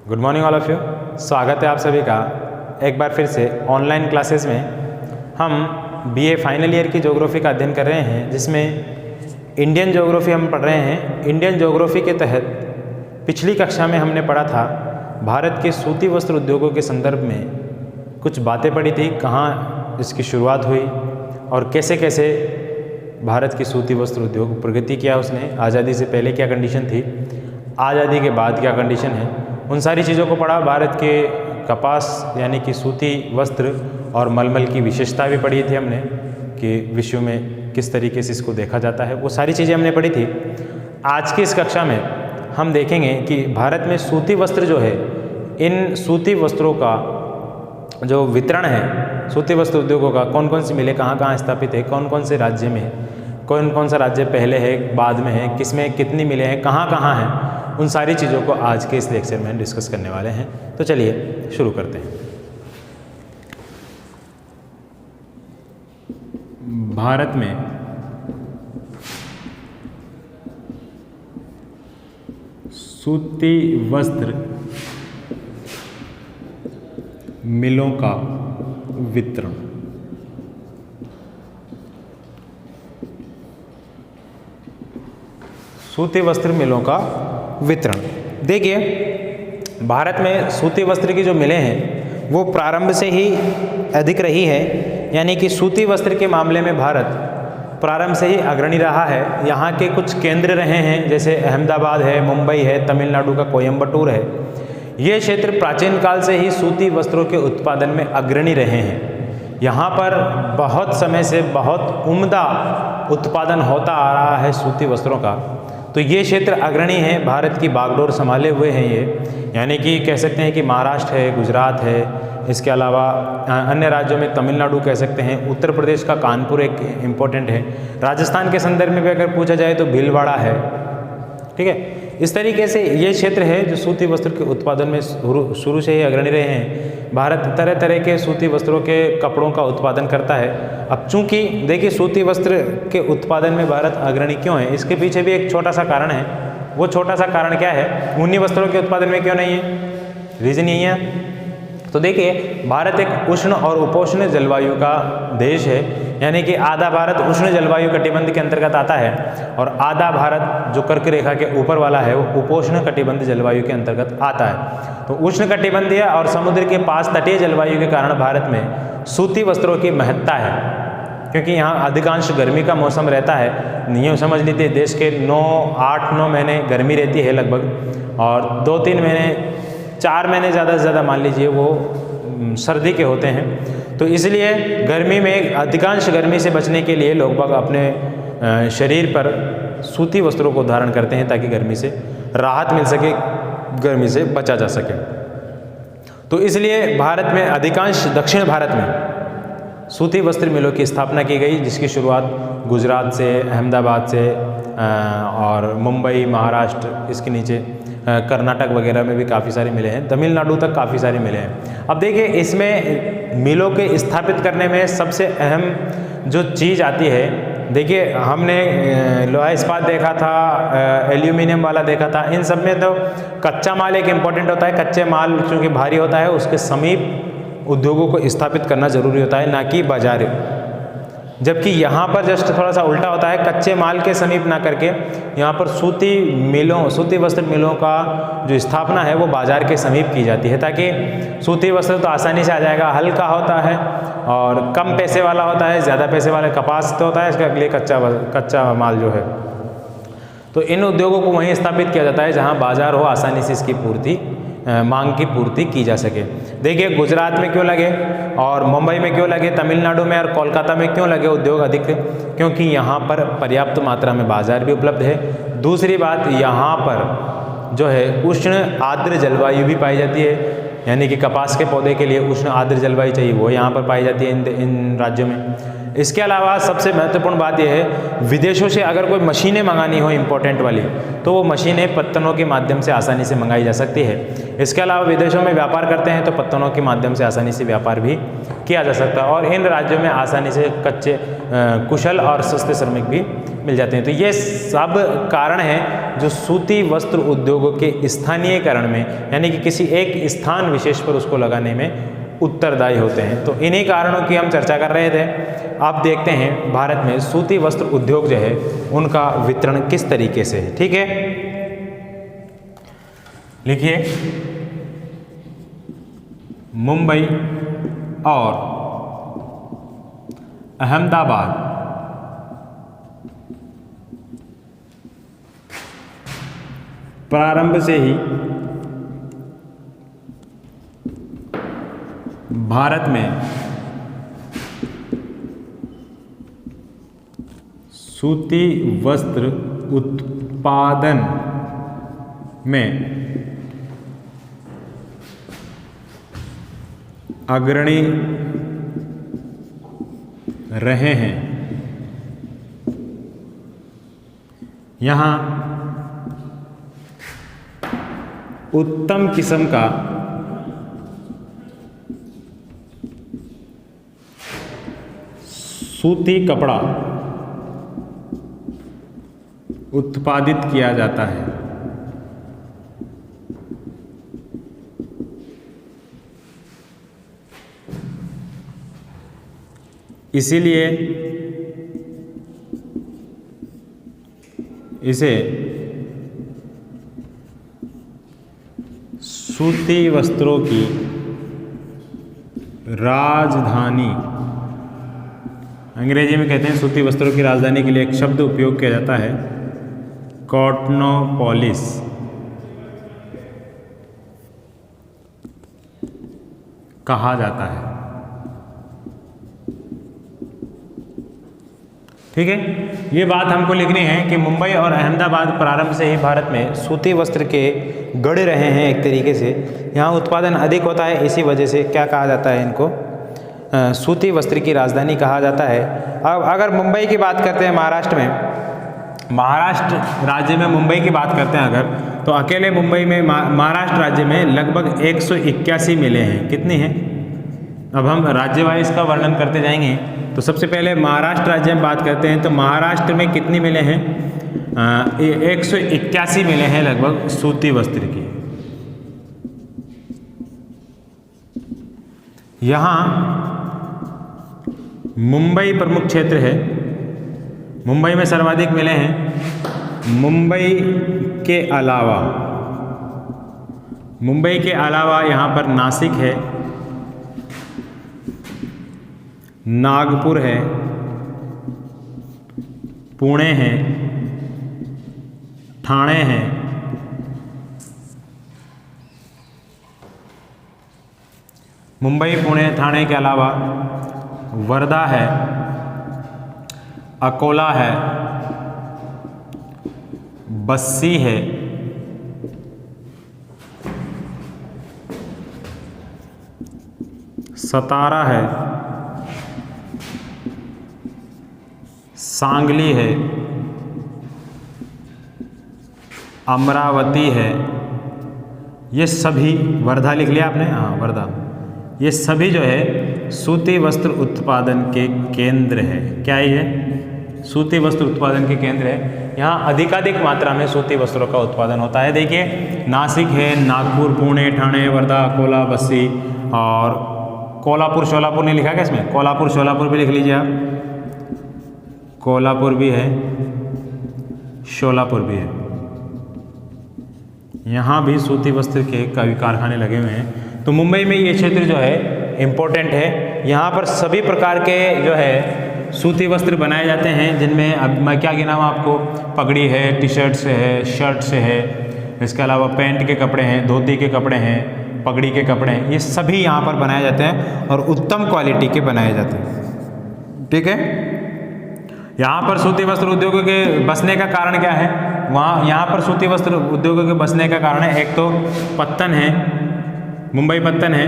Good morning all of you. स्वागत है आप सभी का एक बार फिर से ऑनलाइन क्लासेस में। हम बीए फाइनल ईयर की ज्योग्राफी का अध्ययन कर रहे हैं, जिसमें इंडियन ज्योग्राफी हम पढ़ रहे हैं। इंडियन ज्योग्राफी के तहत पिछली कक्षा में हमने पढ़ा था भारत के सूती वस्त्र उद्योगों के संदर्भ में कुछ बातें पढ़ी थी, कहाँ इसकी शुरुआत हुई और कैसे कैसे भारत की सूती वस्त्र उद्योग प्रगति किया उसने, आज़ादी से पहले क्या कंडीशन थी, आज़ादी के बाद क्या कंडीशन है, उन सारी चीज़ों को पढ़ा। भारत के कपास यानी कि सूती वस्त्र और मलमल की विशेषता भी पढ़ी थी हमने कि विश्व में किस तरीके से इसको देखा जाता है, वो सारी चीज़ें हमने पढ़ी थी। आज की इस कक्षा में हम देखेंगे कि भारत में सूती वस्त्र जो है, इन सूती वस्त्रों का जो वितरण है, सूती वस्त्र उद्योगों का कौन कौन से मिले, कहाँ कहाँ स्थापित है, कौन कौन से राज्य में, कौन कौन सा राज्य पहले है बाद में है, किसमें कितनी मिले हैं, कहाँ कहाँ हैं, उन सारी चीज़ों को आज के इस लेक्चर में डिस्कस करने वाले हैं। तो चलिए शुरू करते हैं। भारत में सूती वस्त्र मिलों का वितरण। सूती वस्त्र मिलों का वितरण देखिए, भारत में सूती वस्त्र की जो मिलें हैं वो प्रारंभ से ही अधिक रही है, यानी कि सूती वस्त्र के मामले में भारत प्रारंभ से ही अग्रणी रहा है। यहाँ के कुछ केंद्र रहे हैं, जैसे अहमदाबाद है, मुंबई है, तमिलनाडु का कोयम्बटूर है। ये क्षेत्र प्राचीन काल से ही सूती वस्त्रों के उत्पादन में अग्रणी रहे हैं। यहाँ पर बहुत समय से बहुत उम्दा उत्पादन होता आ रहा है सूती वस्त्रों का। तो ये क्षेत्र अग्रणी है, भारत की बागडोर संभाले हुए हैं ये, यानी कि कह सकते हैं कि महाराष्ट्र है, गुजरात है, इसके अलावा अन्य राज्यों में तमिलनाडु कह सकते हैं, उत्तर प्रदेश का कानपुर एक इम्पोर्टेंट है, राजस्थान के संदर्भ में भी अगर पूछा जाए तो भीलवाड़ा है। ठीक है, इस तरीके से ये क्षेत्र है जो सूती वस्त्र के उत्पादन में शुरू से ही अग्रणी रहे हैं। भारत तरह तरह के सूती वस्त्रों के कपड़ों का उत्पादन करता है। अब चूंकि देखिए सूती वस्त्र के उत्पादन में भारत अग्रणी क्यों है, इसके पीछे भी एक छोटा सा कारण है। वो छोटा सा कारण क्या है, ऊनी वस्त्रों के उत्पादन में क्यों नहीं है, रीज़न यही है। तो देखिए भारत एक उष्ण और उपोष्ण जलवायु का देश है, यानी कि आधा भारत उष्ण जलवायु कटिबंध के अंतर्गत आता है और आधा भारत जो कर्क रेखा के ऊपर वाला है वो उपोष्ण कटिबंध जलवायु के अंतर्गत आता है। तो उष्ण कटिबंधीय और समुद्र के पास तटीय जलवायु के कारण भारत में सूती वस्त्रों की महत्ता है, क्योंकि यहाँ अधिकांश गर्मी का मौसम रहता है। यूँ समझ लीजिए देश के 8-9 महीने गर्मी रहती है लगभग, और 2-3 महीने 4 महीने ज़्यादा से ज़्यादा मान लीजिए वो सर्दी के होते हैं। तो इसलिए गर्मी में अधिकांश गर्मी से बचने के लिए लोग बाग अपने शरीर पर सूती वस्त्रों को धारण करते हैं ताकि गर्मी से राहत मिल सके, गर्मी से बचा जा सके। तो इसलिए भारत में अधिकांश दक्षिण भारत में सूती वस्त्र मिलों की स्थापना की गई, जिसकी शुरुआत गुजरात से, अहमदाबाद से और मुंबई, महाराष्ट्र, इसके नीचे कर्नाटक वगैरह में भी काफ़ी सारे मिले हैं, तमिलनाडु तक काफ़ी सारे मिले हैं। अब देखिए इसमें मिलों के स्थापित करने में सबसे अहम जो चीज़ आती है, देखिए हमने लोहा इस्पात देखा था, एल्यूमिनियम वाला देखा था, इन सब में तो कच्चा माल एक इम्पॉर्टेंट होता है। कच्चे माल चूँकि भारी होता है उसके समीप उद्योगों को स्थापित करना ज़रूरी होता है, ना कि बाजार। जबकि यहाँ पर जस्ट थोड़ा सा उल्टा होता है, कच्चे माल के समीप ना करके यहाँ पर सूती वस्त्र मिलों का जो स्थापना है वो बाजार के समीप की जाती है, ताकि सूती वस्त्र तो आसानी से आ जाएगा, हल्का होता है और कम पैसे वाला होता है। ज़्यादा पैसे वाले कपास तो होता है, इसके लिए कच्चा माल जो है। तो इन उद्योगों को वहीं स्थापित किया जाता है जहाँ बाजार हो, आसानी से इसकी मांग की पूर्ति की जा सके। देखिए गुजरात में क्यों लगे और मुंबई में क्यों लगे, तमिलनाडु में और कोलकाता में क्यों लगे उद्योग अधिक, क्योंकि यहाँ पर पर्याप्त मात्रा में बाजार भी उपलब्ध है। दूसरी बात, यहाँ पर जो है उष्ण आर्द्र जलवायु भी पाई जाती है, यानी कि कपास के पौधे के लिए उष्ण आर्द्र जलवायु चाहिए, वो यहाँ पर पाई जाती है इन राज्यों में। इसके अलावा सबसे महत्वपूर्ण बात यह है, विदेशों से अगर कोई मशीनें मंगानी हो इम्पोर्टेंट वाली, तो वो मशीनें पत्तनों के माध्यम से आसानी से मंगाई जा सकती है। इसके अलावा विदेशों में व्यापार करते हैं तो पत्तनों के माध्यम से आसानी से व्यापार भी किया जा सकता है, और इन राज्यों में आसानी से कच्चे कुशल और सस्ते श्रमिक भी मिल जाते हैं। तो ये सब कारण हैं जो सूती वस्त्र उद्योगों के स्थानीयकरण में, यानी कि किसी एक स्थान विशेष पर उसको लगाने में उत्तरदायी होते हैं। तो इन्हीं कारणों की हम चर्चा कर रहे थे। आप देखते हैं भारत में सूती वस्त्र उद्योग जो है उनका वितरण किस तरीके से है। ठीक है, लिखिए, मुंबई और अहमदाबाद प्रारंभ से ही भारत में सूती वस्त्र उत्पादन में अग्रणी रहे हैं। यहाँ उत्तम किस्म का सूती कपड़ा उत्पादित किया जाता है। इसीलिए इसे सूती वस्त्रों की राजधानी, अंग्रेजी में कहते हैं सूती वस्त्रों की राजधानी के लिए एक शब्द उपयोग किया जाता है, कॉटनोपोलिस। कहा जाता है। ठीक है, ये बात हमको लिखनी है कि मुंबई और अहमदाबाद प्रारंभ से ही भारत में सूती वस्त्र के गढ़ रहे हैं। एक तरीके से यहाँ उत्पादन अधिक होता है, इसी वजह से क्या कहा जाता है, इनको सूती वस्त्र की राजधानी कहा जाता है। अब अगर मुंबई की बात करते हैं, महाराष्ट्र राज्य में मुंबई की बात करते हैं अगर, तो अकेले मुंबई में महाराष्ट्र राज्य में लगभग 181 मिलें हैं। कितनी हैं? अब हम राज्य वाइज का वर्णन करते जाएंगे। तो सबसे पहले महाराष्ट्र राज्य में बात करते हैं, तो महाराष्ट्र में कितनी मिलें हैं? 181 मिलें हैं लगभग सूती वस्त्र की। यहाँ मुंबई प्रमुख क्षेत्र है, मुंबई में सर्वाधिक मिले हैं। मुंबई के अलावा यहाँ पर नासिक है, नागपुर है, पुणे है, ठाणे है, मुंबई पुणे ठाणे के अलावा वर्धा है, अकोला है, बस्सी है, सतारा है, सांगली है, अमरावती है। ये सभी, वर्धा लिख लिया आपने? हाँ, वर्धा। ये सभी जो है सूती वस्त्र उत्पादन के केंद्र है। क्या है ये? सूती वस्त्र उत्पादन के केंद्र है। यहाँ अधिकाधिक मात्रा में सूती वस्त्रों का उत्पादन होता है। देखिए, नासिक है, नागपुर, पुणे, ठाणे, वर्धा, अकोला, बस्सी, और कोल्हापुर, शोलापुर नहीं लिखा क्या इसमें? कोल्हापुर, शोलापुर भी लिख लीजिए आप। कोल्हापुर भी है, शोलापुर भी है। यहाँ भी सूती वस्त्र के कई कारखाने लगे हुए हैं। तो मुंबई में ये क्षेत्र जो है इम्पोर्टेंट है। यहाँ पर सभी प्रकार के जो है सूती वस्त्र बनाए जाते हैं, जिनमें अब मैं क्या गिनाऊँ आपको? पगड़ी है, टी शर्ट से है, शर्ट से है, इसके अलावा पैंट के कपड़े हैं, धोती के कपड़े हैं, पगड़ी के कपड़े हैं। ये सभी यहाँ पर बनाए जाते हैं और उत्तम क्वालिटी के बनाए जाते हैं। ठीक है, यहाँ पर सूती वस्त्र उद्योगों के बसने का कारण क्या है? यहाँ पर सूती वस्त्र उद्योगों के बसने का कारण है, एक तो पत्तन है, मुंबई पत्तन है,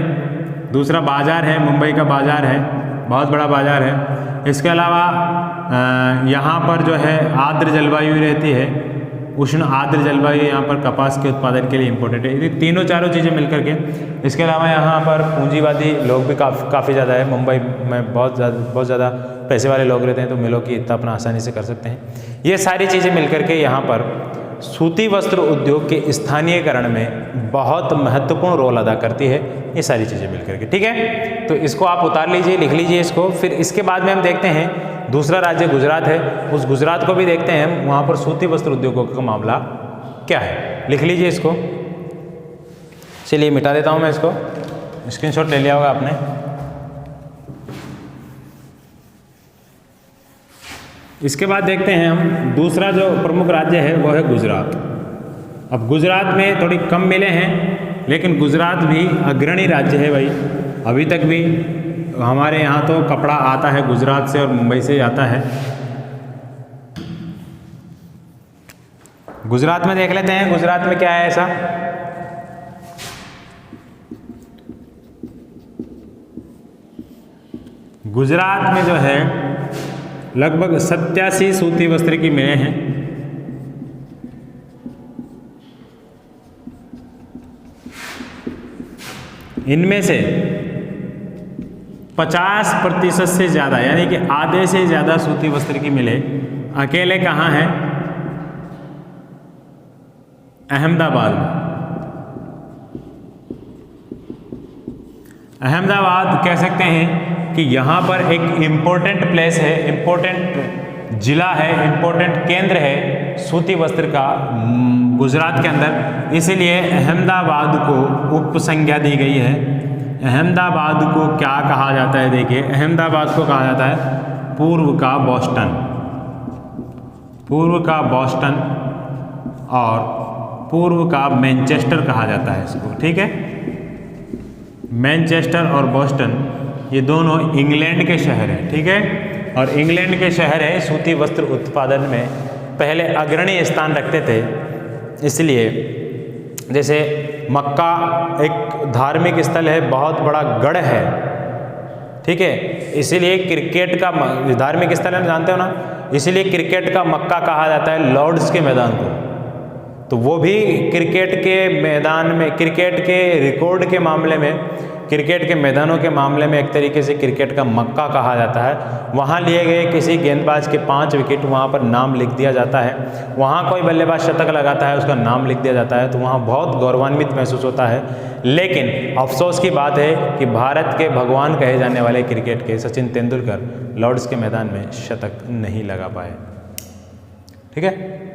दूसरा बाजार है, मुंबई का बाजार है, बहुत बड़ा बाजार है। इसके अलावा यहाँ पर जो है आर्द्र जलवायु रहती है, उष्ण आर्द्र जलवायु यहाँ पर कपास के उत्पादन के लिए इम्पोर्टेंट है। ये तीनों चारों चीज़ें मिलकर के। इसके अलावा यहाँ पर पूंजीवादी लोग भी काफ़ी ज़्यादा है। मुंबई में बहुत ज़्यादा पैसे वाले लोग रहते हैं, तो मिलों की स्थापना आसानी से कर सकते हैं। ये सारी चीज़ें मिलकर के यहाँ पर सूती वस्त्र उद्योग के स्थानीयकरण में बहुत महत्वपूर्ण रोल अदा करती है, ये सारी चीज़ें मिलकर के। ठीक है, तो इसको आप उतार लीजिए, लिख लीजिए इसको। फिर इसके बाद में हम देखते हैं दूसरा राज्य गुजरात है, उस गुजरात को भी देखते हैं, वहाँ पर सूती वस्त्र उद्योगों का मामला क्या है, लिख लीजिए इसको। चलिए मिटा देता हूँ मैं इसको, स्क्रीनशॉट ले लिया होगा आपने। इसके बाद देखते हैं हम दूसरा जो प्रमुख राज्य है वो है गुजरात। अब गुजरात में थोड़ी कम मिले हैं, लेकिन गुजरात भी अग्रणी राज्य है भाई। अभी तक भी हमारे यहाँ तो कपड़ा आता है गुजरात से और मुंबई से आता है। गुजरात में देख लेते हैं गुजरात में क्या है ऐसा। गुजरात में जो है लगभग 87 सूती वस्त्र की मिलें हैं। इनमें से 50% से ज़्यादा, यानी कि आधे से ज़्यादा सूती वस्त्र की मिलें अकेले कहाँ हैं? अहमदाबाद में। अहमदाबाद कह सकते हैं कि यहाँ पर एक इम्पोर्टेंट प्लेस है, इम्पोर्टेंट जिला है, इम्पोर्टेंट केंद्र है सूती वस्त्र का गुजरात के अंदर। इसीलिए अहमदाबाद को उपसंज्ञा दी गई है। अहमदाबाद को क्या कहा जाता है? देखिए, अहमदाबाद को कहा जाता है पूर्व का बॉस्टन, पूर्व का बॉस्टन और पूर्व का मैनचेस्टर कहा जाता है इसको। ठीक है, मैनचेस्टर और बॉस्टन ये दोनों इंग्लैंड के शहर हैं। ठीक है, और इंग्लैंड के शहर है सूती वस्त्र उत्पादन में पहले अग्रणी स्थान रखते थे। इसलिए जैसे मक्का एक धार्मिक स्थल है, बहुत बड़ा गढ़ है। ठीक है, इसीलिए क्रिकेट का धार्मिक स्थल है, जानते हो ना, इसीलिए क्रिकेट का मक्का कहा जाता है लॉर्ड्स के मैदान को। तो वो भी क्रिकेट के मैदान में, क्रिकेट के रिकॉर्ड के मामले में, क्रिकेट के मैदानों के मामले में एक तरीके से क्रिकेट का मक्का कहा जाता है। वहाँ लिए गए किसी गेंदबाज के 5 विकेट वहाँ पर नाम लिख दिया जाता है। वहाँ कोई बल्लेबाज शतक लगाता है, उसका नाम लिख दिया जाता है, तो वहाँ बहुत गौरवान्वित महसूस होता है। लेकिन अफसोस की बात है कि भारत के भगवान कहे जाने वाले क्रिकेट के सचिन तेंदुलकर लॉर्ड्स के मैदान में शतक नहीं लगा पाए। ठीक है,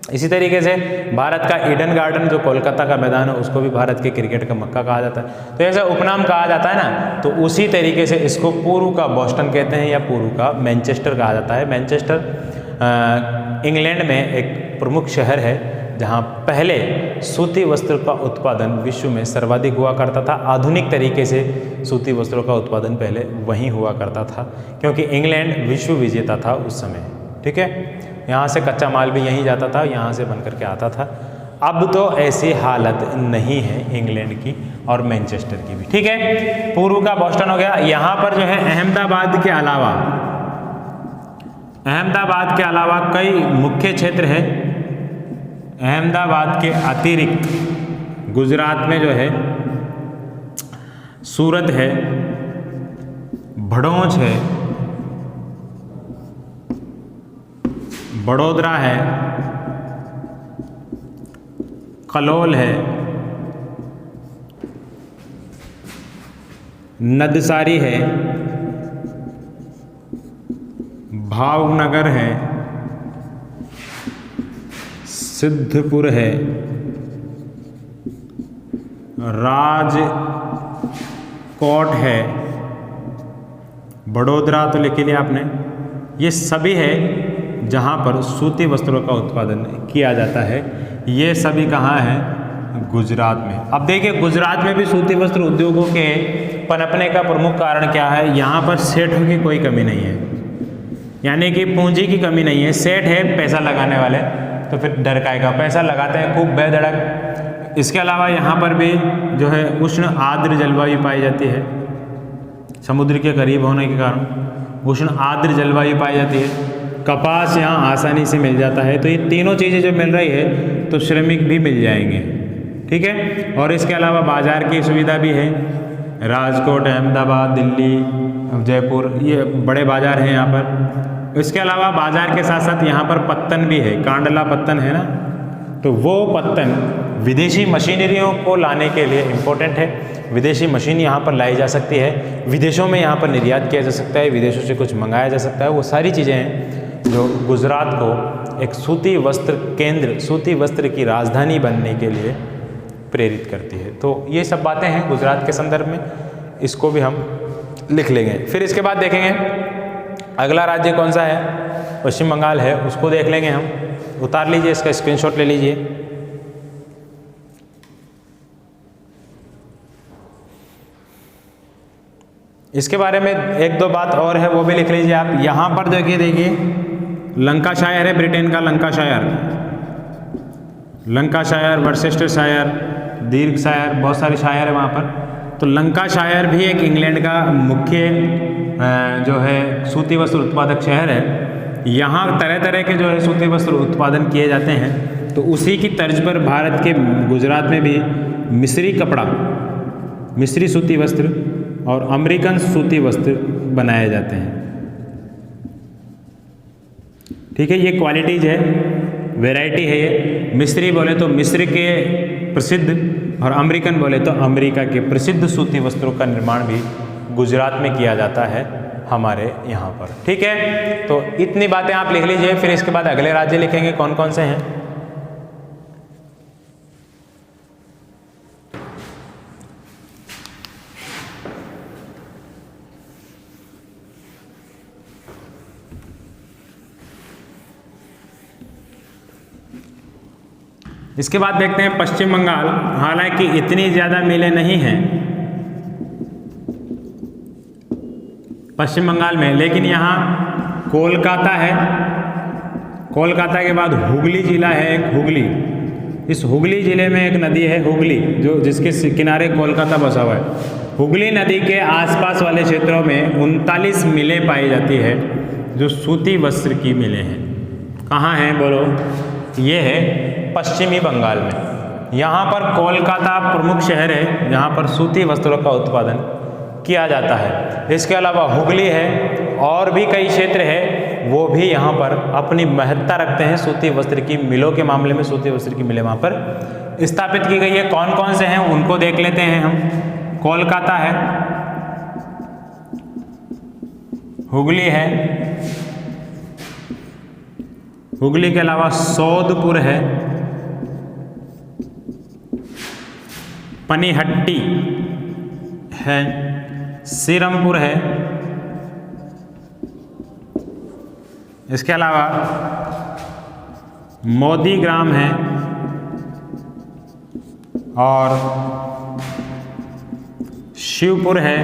इसी तरीके से भारत का ईडन गार्डन जो कोलकाता का मैदान है, उसको भी भारत के क्रिकेट का मक्का कहा जाता है। तो ऐसा उपनाम कहा जाता है ना, तो उसी तरीके से इसको पूर्व का बॉस्टन कहते हैं या पूर्व का मैनचेस्टर कहा जाता है। मैनचेस्टर इंग्लैंड में एक प्रमुख शहर है जहाँ पहले सूती वस्त्र का उत्पादन विश्व में सर्वाधिक हुआ करता था। आधुनिक तरीके से सूती वस्त्रों का उत्पादन पहले वहीं हुआ करता था, क्योंकि इंग्लैंड विश्व विजेता था उस समय। ठीक है, यहाँ से कच्चा माल भी यहीं जाता था, यहाँ से बन करके आता था। अब तो ऐसी हालत नहीं है इंग्लैंड की और मैनचेस्टर की भी। ठीक है, पूर्व का बॉस्टन हो गया। यहाँ पर जो है अहमदाबाद के अलावा कई मुख्य क्षेत्र है। अहमदाबाद के अतिरिक्त गुजरात में जो है सूरत है, भड़ोच है, बड़ोदरा है, कलोल है, नदसारी है, भावनगर है, सिद्धपुर है, राजकोट है, बड़ोदरा तो लिख लिया आपने। ये सभी है जहाँ पर सूती वस्त्रों का उत्पादन किया जाता है। ये सभी कहाँ हैं? गुजरात में। अब देखिए, गुजरात में भी सूती वस्त्र उद्योगों के पनपने का प्रमुख कारण क्या है? यहाँ पर सेठों की कोई कमी नहीं है, यानी कि पूंजी की कमी नहीं है। सेठ है पैसा लगाने वाले, तो फिर डर काय का, पैसा लगाते हैं खूब बेधड़क। इसके अलावा यहाँ पर भी जो है उष्ण आर्द्र जलवायु पाई जाती है। समुद्र के करीब होने के कारण उष्ण आर्द्र जलवायु पाई जाती है, कपास यहाँ आसानी से मिल जाता है। तो ये तीनों चीज़ें जब मिल रही है तो श्रमिक भी मिल जाएंगे, ठीक है। और इसके अलावा बाज़ार की सुविधा भी है, राजकोट, अहमदाबाद, दिल्ली, जयपुर, ये बड़े बाज़ार हैं यहाँ पर। इसके अलावा बाज़ार के साथ साथ यहाँ पर पत्तन भी है, कांडला पत्तन है ना, तो वो पत्तन विदेशी मशीनरियों को लाने के लिए इम्पोर्टेंट है। विदेशी मशीन यहाँ पर लाई जा सकती है, विदेशों में यहाँ पर निर्यात किया जा सकता है, विदेशों से कुछ मंगाया जा सकता है। वो सारी चीज़ें हैं जो गुजरात को एक सूती वस्त्र केंद्र, सूती वस्त्र की राजधानी बनने के लिए प्रेरित करती है। तो ये सब बातें हैं गुजरात के संदर्भ में, इसको भी हम लिख लेंगे। फिर इसके बाद देखेंगे अगला राज्य कौन सा है, पश्चिम बंगाल है, उसको देख लेंगे हम। उतार लीजिए, इसका स्क्रीनशॉट ले लीजिए। इसके बारे में एक दो बात और है, वो भी लिख लीजिए आप। यहाँ पर देखिए लंकाशायर है, ब्रिटेन का लंकाशायर, वर्सेस्टरशायर, दीर्घशायर, बहुत सारे शायर है वहाँ पर। तो लंकाशायर भी एक इंग्लैंड का मुख्य जो है सूती वस्त्र उत्पादक शहर है। यहाँ तरह तरह के जो है सूती वस्त्र उत्पादन किए जाते हैं। तो उसी की तर्ज पर भारत के गुजरात में भी मिस्री कपड़ा, मिस्री सूती वस्त्र और अमेरिकन सूती वस्त्र बनाए जाते हैं, ठीक है। ये क्वालिटीज है, वैरायटी है ये। मिस्री बोले तो मिस्र के प्रसिद्ध और अमेरिकन बोले तो अमेरिका के प्रसिद्ध सूती वस्त्रों का निर्माण भी गुजरात में किया जाता है हमारे यहाँ पर, ठीक है। तो इतनी बातें आप लिख लीजिए। फिर इसके बाद अगले राज्य लिखेंगे कौन कौन से हैं। इसके बाद देखते हैं पश्चिम बंगाल। हालांकि इतनी ज़्यादा मिलें नहीं हैं पश्चिम बंगाल में, लेकिन यहाँ कोलकाता है, कोलकाता के बाद हुगली जिला है एक, हुगली। इस हुगली जिले में एक नदी है हुगली, जो जिसके किनारे कोलकाता बसा हुआ है। हुगली नदी के आसपास वाले क्षेत्रों में 39 मिलें पाई जाती है जो सूती वस्त्र की मिलें हैं। कहाँ हैं बोलो, ये है पश्चिमी बंगाल में। यहाँ पर कोलकाता प्रमुख शहर है जहाँ पर सूती वस्त्रों का उत्पादन किया जाता है। इसके अलावा हुगली है और भी कई क्षेत्र है, वो भी यहाँ पर अपनी महत्ता रखते हैं सूती वस्त्र की मिलों के मामले में। सूती वस्त्र की मिलें वहाँ पर स्थापित की गई है। कौन कौन से हैं उनको देख लेते हैं हम। कोलकाता है, हुगली है, हुगली के अलावा सोदपुर है, पनीहट्टी है, सीरमपुर है, इसके अलावा मोदीग्राम है और शिवपुर है,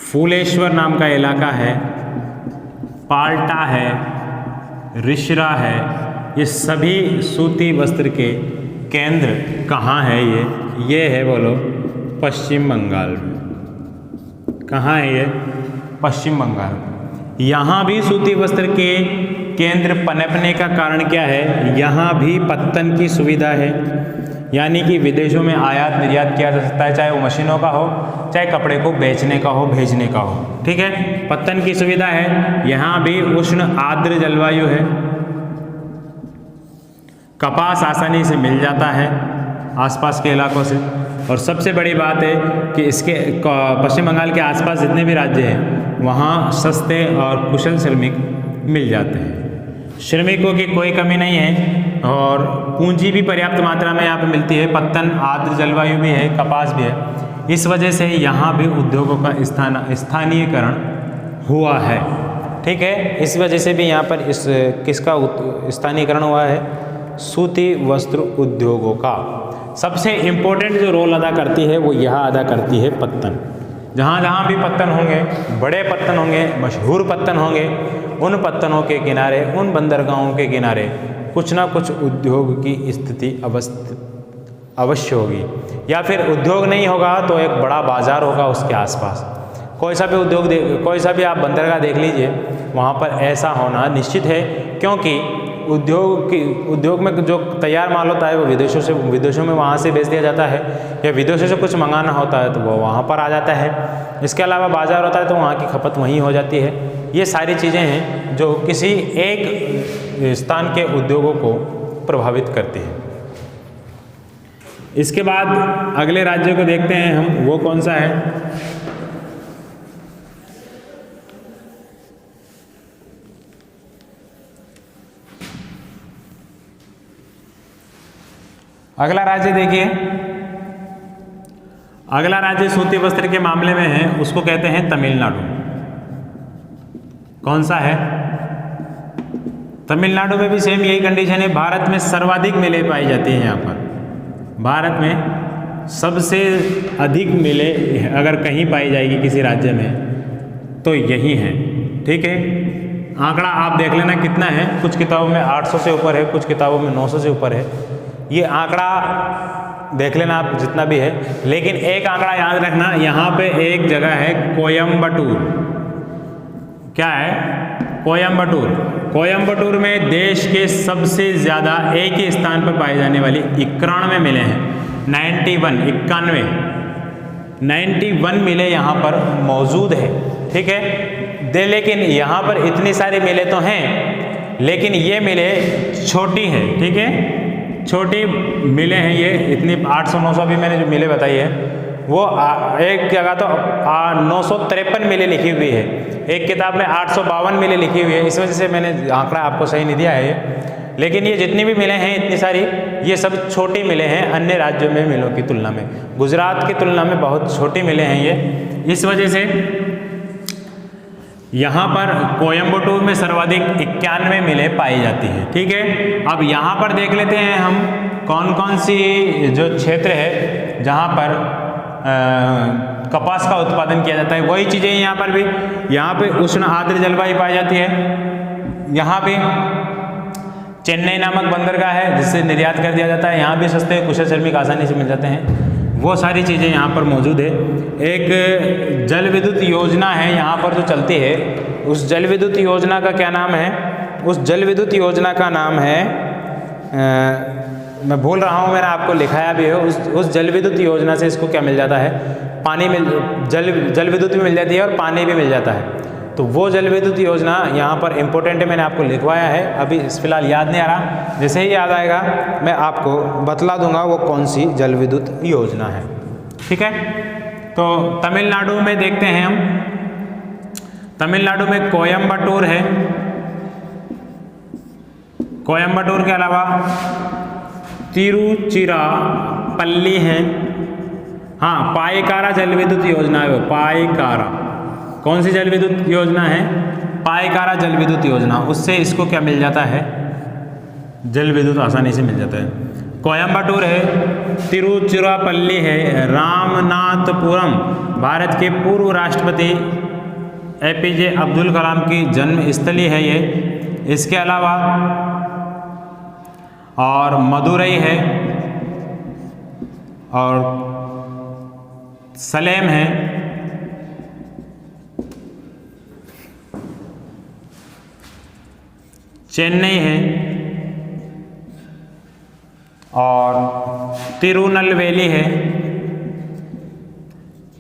फूलेश्वर नाम का इलाका है, पाल्टा है, रिश्रा है। ये सभी सूती वस्त्र के केंद्र कहाँ है? ये है बोलो पश्चिम बंगाल में। कहाँ है ये? पश्चिम बंगाल। यहाँ भी सूती वस्त्र के केंद्र पनपने का कारण क्या है? यहाँ भी पत्तन की सुविधा है, यानी कि विदेशों में आयात निर्यात किया जा सकता है, चाहे वो मशीनों का हो, चाहे कपड़े को बेचने का हो, भेजने का हो। ठीक है, पत्तन की सुविधा है। यहाँ भी उष्ण आर्द्र जलवायु है, कपास आसानी से मिल जाता है आसपास के इलाकों से। और सबसे बड़ी बात है कि इसके पश्चिम बंगाल के आसपास जितने भी राज्य हैं वहाँ सस्ते और कुशल श्रमिक मिल जाते हैं। श्रमिकों की कोई कमी नहीं है और पूंजी भी पर्याप्त मात्रा में यहाँ पे मिलती है। पत्तन आर्द्र जलवायु भी है, कपास भी है। इस वजह से यहाँ भी उद्योगों का स्थानीयकरण हुआ है। ठीक है, इस वजह से भी यहाँ पर इस किसका स्थानीयकरण हुआ है? सूती वस्त्र उद्योगों का। सबसे इम्पोर्टेंट जो रोल अदा करती है वो यहाँ अदा करती है पत्तन। जहाँ जहाँ भी पत्तन होंगे, बड़े पत्तन होंगे, मशहूर पत्तन होंगे, उन पत्तनों के किनारे, उन बंदरगाहों के किनारे कुछ ना कुछ उद्योग की स्थिति अवश्य होगी। या फिर उद्योग नहीं होगा तो एक बड़ा बाजार होगा उसके आसपास। कोई सा भी आप बंदरगाह देख लीजिए, वहाँ पर ऐसा होना निश्चित है, क्योंकि उद्योग में जो तैयार माल होता है वो विदेशों में वहाँ से बेच दिया जाता है, या विदेशों से कुछ मंगाना होता है तो वो वहाँ पर आ जाता है। इसके अलावा बाजार होता है तो वहाँ की खपत वहीं हो जाती है। ये सारी चीज़ें हैं जो किसी एक स्थान के उद्योगों को प्रभावित करती हैं। इसके बाद अगले राज्य को देखते हैं हम, वो कौन सा है। अगला राज्य देखिए, अगला राज्य सूती वस्त्र के मामले में है, उसको कहते हैं तमिलनाडु। कौन सा है? तमिलनाडु में भी सेम यही कंडीशन है। भारत में सर्वाधिक मिलें पाई जाती हैं। यहाँ पर भारत में सबसे अधिक मिलें अगर कहीं पाई जाएगी किसी राज्य में तो यही है। ठीक है, आंकड़ा आप देख लेना कितना है। कुछ किताबों में 800 से ऊपर है, कुछ किताबों में 900 से ऊपर है। ये आंकड़ा देख लेना आप जितना भी है। लेकिन एक आंकड़ा याद रखना, यहाँ पे एक जगह है कोयम्बटूर। क्या है? कोयम्बटूर। कोयम्बटूर में देश के सबसे ज़्यादा एक ही स्थान पर पाई जाने वाली 91 मिलें हैं। 91 मिलें यहाँ पर मौजूद है। ठीक है, लेकिन यहाँ पर इतनी सारी मिलें तो हैं, लेकिन ये मिलें छोटी हैं। ठीक है, छोटी मिलें हैं ये। इतनी 800-900 भी मैंने जो मिलें बताई है, वो एक जगह तो 953 मिलें लिखी हुई है, एक किताब में 852 मिलें लिखी हुई है। इस वजह से मैंने आंकड़ा आपको सही नहीं दिया है। लेकिन ये जितनी भी मिलें हैं इतनी सारी, ये सब छोटी मिलें हैं अन्य राज्यों में मिलों की तुलना में। गुजरात की तुलना में बहुत छोटी मिलें हैं ये। इस वजह से यहाँ पर कोयम्बटूर में सर्वाधिक 91 मिलें पाई जाती हैं। ठीक है, अब यहाँ पर देख लेते हैं हम कौन कौन सी जो क्षेत्र है जहाँ पर कपास का उत्पादन किया जाता है। वही चीज़ें यहाँ पर भी, यहाँ पे उष्ण आर्द्र जलवायु पाई जाती है। यहाँ पे चेन्नई नामक बंदरगाह है जिससे निर्यात कर दिया जाता है। यहाँ भी सस्ते कुशल श्रमिक आसानी से मिल जाते हैं। वो सारी चीज़ें यहाँ पर मौजूद है। एक जल विद्युत योजना है यहाँ पर जो चलती है, उस जल विद्युत योजना का क्या नाम है? उस जल विद्युत योजना का नाम है, मैं भूल रहा हूँ, मैंने आपको लिखाया भी है। उस जल विद्युत योजना से इसको क्या मिल जाता है? पानी जल विद्युत भी मिल जाती है और पानी भी मिल जाता है। तो वो जल विद्युत योजना यहाँ पर इम्पोर्टेंट है, मैंने आपको लिखवाया है। अभी फिलहाल याद नहीं आ रहा, जैसे ही याद आएगा मैं आपको बतला दूंगा वो कौन सी जल विद्युत योजना है। ठीक है, तो तमिलनाडु में देखते हैं हम। तमिलनाडु में कोयम्बटूर है। कोयम्बटूर के अलावा तिरुचिरापल्ली है। हाँ, पायकारा जल विद्युत योजना है वो, पायकारा। कौन सी जल विद्युत योजना है? पायकारा जल विद्युत योजना। उससे इसको क्या मिल जाता है? जल विद्युत आसानी से मिल जाता है। कोयम्बटूर है, तिरुचिरापल्ली है, रामनाथपुरम भारत के पूर्व राष्ट्रपति APJ अब्दुल कलाम की जन्म स्थली है ये। इसके अलावा और मदुरई है और सलेम है। चेन्नई है और तिरुनलवेली है।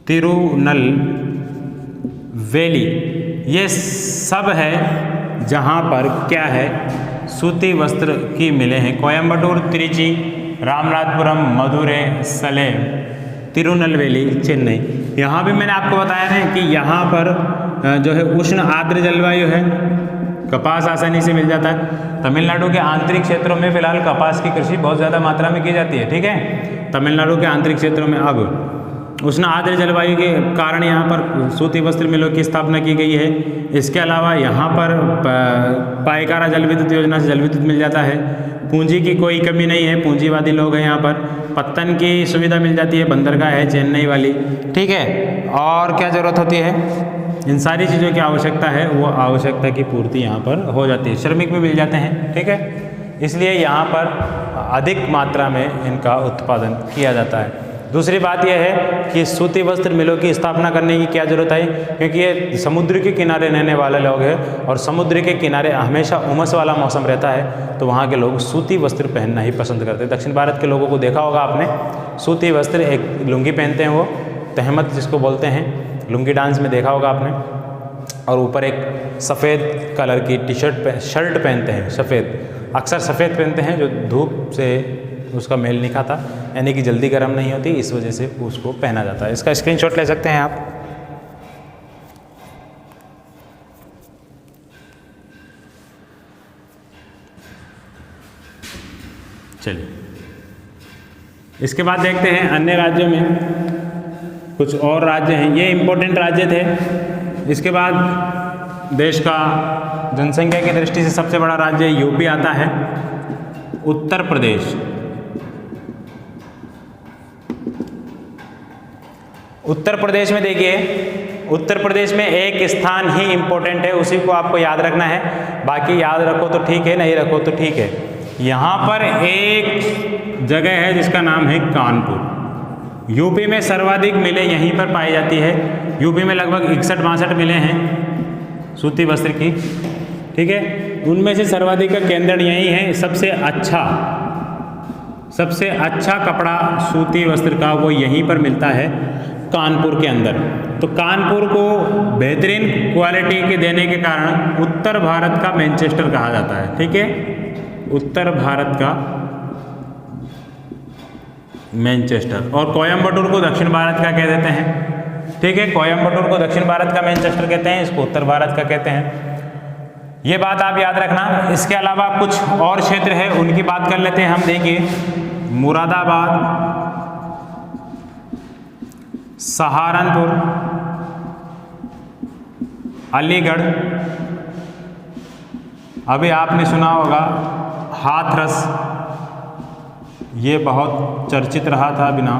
तिरुनलवेली ये सब है जहाँ पर क्या है? सूती वस्त्र की मिलें हैं। कोयम्बटूर, त्रिची, रामनाथपुरम, मदुरै, सलेम, तिरुनलवेली, चेन्नई। यहाँ भी मैंने आपको बताया है कि यहाँ पर जो है उष्ण आर्द्र जलवायु है, कपास आसानी से मिल जाता है। तमिलनाडु के आंतरिक क्षेत्रों में फिलहाल कपास की कृषि बहुत ज़्यादा मात्रा में की जाती है। ठीक है, तमिलनाडु के आंतरिक क्षेत्रों में अब उष्ण आर्द्र जलवायु के कारण यहाँ पर सूती वस्त्र मिलों की स्थापना की गई है। इसके अलावा यहाँ पर पायकारा जल विद्युत योजना से जल विद्युत मिल जाता है। पूंजी की कोई कमी नहीं है, पूंजीवादी लोग हैं यहाँ पर। पत्तन की सुविधा मिल जाती है, बंदरगाह है चेन्नई वाली। ठीक है, और क्या ज़रूरत होती है? इन सारी चीज़ों की आवश्यकता है, वो आवश्यकता की पूर्ति यहाँ पर हो जाती है। श्रमिक भी मिल जाते हैं। ठीक है, इसलिए यहाँ पर अधिक मात्रा में इनका उत्पादन किया जाता है। दूसरी बात यह है कि सूती वस्त्र मिलों की स्थापना करने की क्या ज़रूरत है, क्योंकि ये समुद्र के किनारे रहने वाले लोग हैं और समुद्र के किनारे हमेशा उमस वाला मौसम रहता है, तो वहाँ के लोग सूती वस्त्र पहनना ही पसंद करते हैं। दक्षिण भारत के लोगों को देखा होगा आपने, सूती वस्त्र, एक लुंगी पहनते हैं, वो तहमत जिसको बोलते हैं, लुंगी डांस में देखा होगा आपने, और ऊपर एक सफ़ेद कलर की शर्ट पहनते हैं, सफ़ेद, अक्सर सफ़ेद पहनते हैं, जो धूप से उसका मेल नहीं खाता, यानी कि जल्दी गर्म नहीं होती, इस वजह से उसको पहना जाता है। इसका स्क्रीनशॉट ले सकते हैं आप। चलिए, इसके बाद देखते हैं अन्य राज्यों में कुछ और राज्य हैं, ये इम्पोर्टेंट राज्य थे। इसके बाद देश का जनसंख्या की दृष्टि से सबसे बड़ा राज्य यूपी आता है, उत्तर प्रदेश। उत्तर प्रदेश में देखिए, उत्तर प्रदेश में एक स्थान ही इम्पोर्टेंट है, उसी को आपको याद रखना है, बाकी याद रखो तो ठीक है, नहीं रखो तो ठीक है। यहाँ पर एक जगह है जिसका नाम है कानपुर। यूपी में सर्वाधिक मिलें यहीं पर पाई जाती है। यूपी में लगभग 61-62 मिलें हैं सूती वस्त्र की, ठीक है। उनमें से सर्वाधिक का केंद्र यही है। सबसे अच्छा कपड़ा सूती वस्त्र का वो यहीं पर मिलता है, कानपुर के अंदर। तो कानपुर को बेहतरीन क्वालिटी के देने के कारण उत्तर भारत का मैनचेस्टर कहा जाता है, ठीक है, उत्तर भारत का मैनचेस्टर। और कोयम्बटूर को दक्षिण भारत का कह देते हैं, ठीक है, कोयम्बटूर को दक्षिण भारत का मैनचेस्टर कहते हैं, इसको उत्तर भारत का कहते हैं। ये बात आप याद रखना। इसके अलावा कुछ और क्षेत्र है, उनकी बात कर लेते हैं हम। देखिए, मुरादाबाद, सहारनपुर, अलीगढ़, अभी आपने सुना होगा हाथरस, ये बहुत चर्चित रहा था बिना।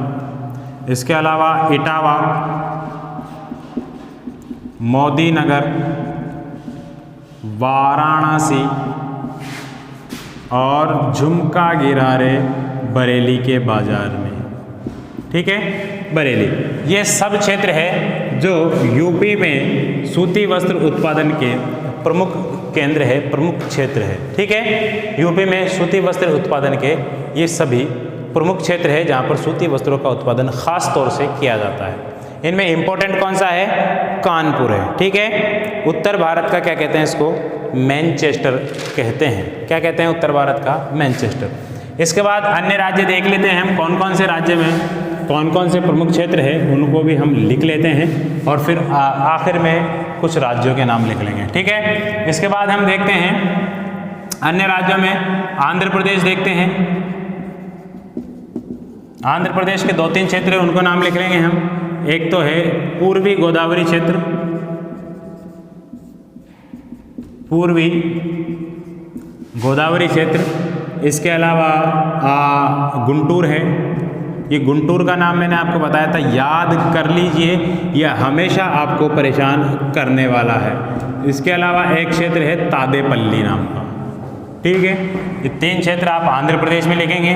इसके अलावा इटावा, मोदी नगर, वाराणसी और झुमका गिरारे बरेली के बाजार में, ठीक है, बरेली। ये सब क्षेत्र है जो यूपी में सूती वस्त्र उत्पादन के प्रमुख केंद्र है, प्रमुख क्षेत्र है, ठीक है। यूपी में सूती वस्त्र उत्पादन के ये सभी प्रमुख क्षेत्र है जहाँ पर सूती वस्त्रों का उत्पादन खास तौर से किया जाता है। इनमें इंपॉर्टेंट कौन सा है? कानपुर है, ठीक है। उत्तर भारत का क्या कहते हैं? इसको मैनचेस्टर कहते हैं। क्या कहते हैं? उत्तर भारत का मैनचेस्टर। इसके बाद अन्य राज्य देख लेते हैं हम, कौन कौन से राज्य में कौन कौन से प्रमुख क्षेत्र है, उनको भी हम लिख लेते हैं और फिर आखिर में कुछ राज्यों के नाम लिख लेंगे, ठीक है। इसके बाद हम देखते हैं अन्य राज्यों में आंध्र प्रदेश देखते हैं। आंध्र प्रदेश के 2-3 क्षेत्र हैं, उनको नाम लिख लेंगे हम। एक तो है पूर्वी गोदावरी क्षेत्र, पूर्वी गोदावरी क्षेत्र। इसके अलावा गुंटूर है। ये गुंटूर का नाम मैंने आपको बताया था, याद कर लीजिए, यह हमेशा आपको परेशान करने वाला है। इसके अलावा एक क्षेत्र है तादेपल्ली नाम का, ठीक है। ये 3 क्षेत्र आप आंध्र प्रदेश में लिखेंगे।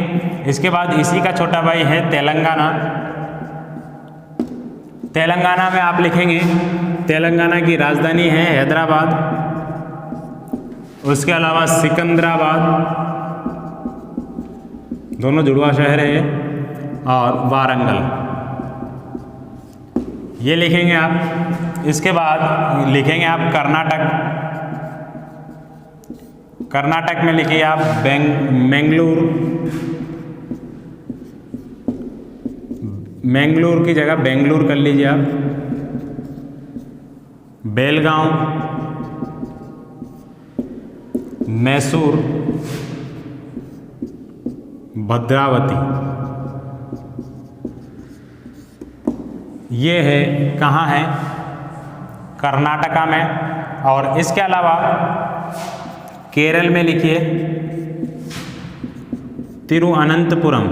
इसके बाद इसी का छोटा भाई है तेलंगाना। तेलंगाना में आप लिखेंगे, तेलंगाना की राजधानी है हैदराबाद। उसके अलावा सिकंदराबाद, दोनों जुड़वा शहर है, और वारंगल, ये लिखेंगे आप। इसके बाद लिखेंगे आप कर्नाटक। कर्नाटक में लिखिए आप मैंगलोर। मैंगलोर की जगह बेंगलुरु कर लीजिए आप। बेलगांव, मैसूर, भद्रावती, ये है कहाँ है? कर्नाटका में। और इसके अलावा केरल में लिखिए तिरुअनंतपुरम।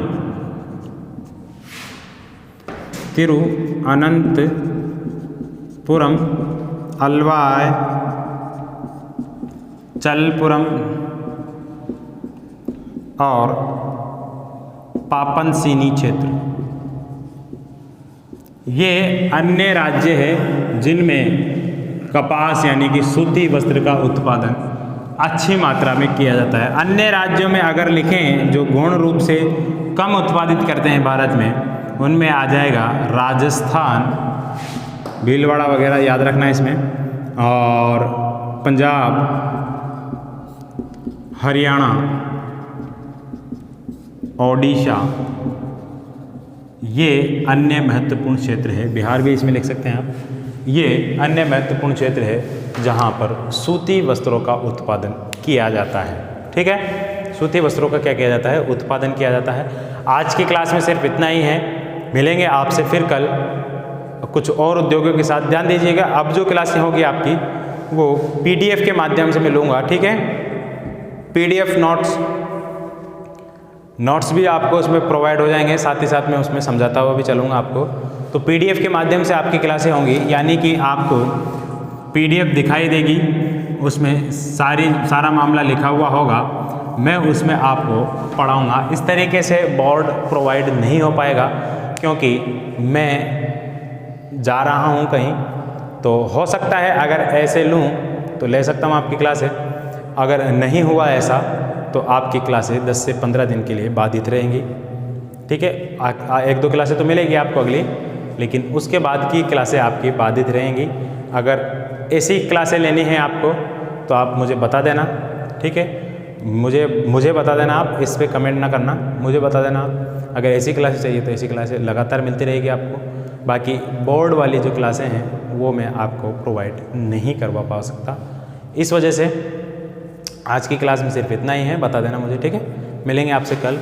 तिरुअनंतपुरम, अलवाय, चलपुरम, और पापनसीनी क्षेत्र, ये अन्य राज्य है जिनमें कपास यानी कि सूती वस्त्र का उत्पादन अच्छी मात्रा में किया जाता है। अन्य राज्यों में अगर लिखें जो गौण रूप से कम उत्पादित करते हैं भारत में, उनमें आ जाएगा राजस्थान, भीलवाड़ा वगैरह याद रखना इसमें, और पंजाब, हरियाणा, ओडिशा, ये अन्य महत्वपूर्ण क्षेत्र है। बिहार भी इसमें लिख सकते हैं आप। ये अन्य महत्वपूर्ण क्षेत्र है जहाँ पर सूती वस्त्रों का उत्पादन किया जाता है। ठीक है, सूती वस्त्रों का क्या किया जाता है, उत्पादन किया जाता है। आज की क्लास में सिर्फ इतना ही है। मिलेंगे आपसे फिर कल कुछ और उद्योगों के साथ। ध्यान दीजिएगा, अब जो क्लासें होगी आपकी वो PDF के माध्यम से मैं लूँगा। ठीक है, PDF नोट्स भी आपको उसमें प्रोवाइड हो जाएंगे, साथ ही साथ मैं उसमें समझाता हुआ भी चलूँगा आपको। तो PDF के माध्यम से आपकी क्लासें होंगी, यानी कि आपको PDF दिखाई देगी, उसमें सारा मामला लिखा हुआ होगा, मैं उसमें आपको पढ़ाऊँगा। इस तरीके से बोर्ड प्रोवाइड नहीं हो पाएगा क्योंकि मैं जा रहा हूँ कहीं। तो हो सकता है अगर ऐसे लूँ तो ले सकता हूँ आपकी क्लासें, अगर नहीं हुआ ऐसा तो आपकी क्लासें 10 से 15 दिन के लिए बाधित रहेंगी। ठीक है, 1-2 क्लासें तो मिलेगी आपको अगली, लेकिन उसके बाद की क्लासें आपकी बाधित रहेंगी। अगर ऐसी क्लासें लेनी है आपको तो आप मुझे बता देना। ठीक है, मुझे बता देना, आप इस पे कमेंट ना करना, मुझे बता देना आप। अगर ऐसी क्लासें चाहिए तो ऐसी क्लासें लगातार मिलती रहेगी आपको। बाकी बोर्ड वाली जो क्लासें हैं वो मैं आपको प्रोवाइड नहीं करवा पा सकता। इस वजह से आज की क्लास में सिर्फ इतना ही है, बता देना मुझे। ठीक है, मिलेंगे आपसे कल।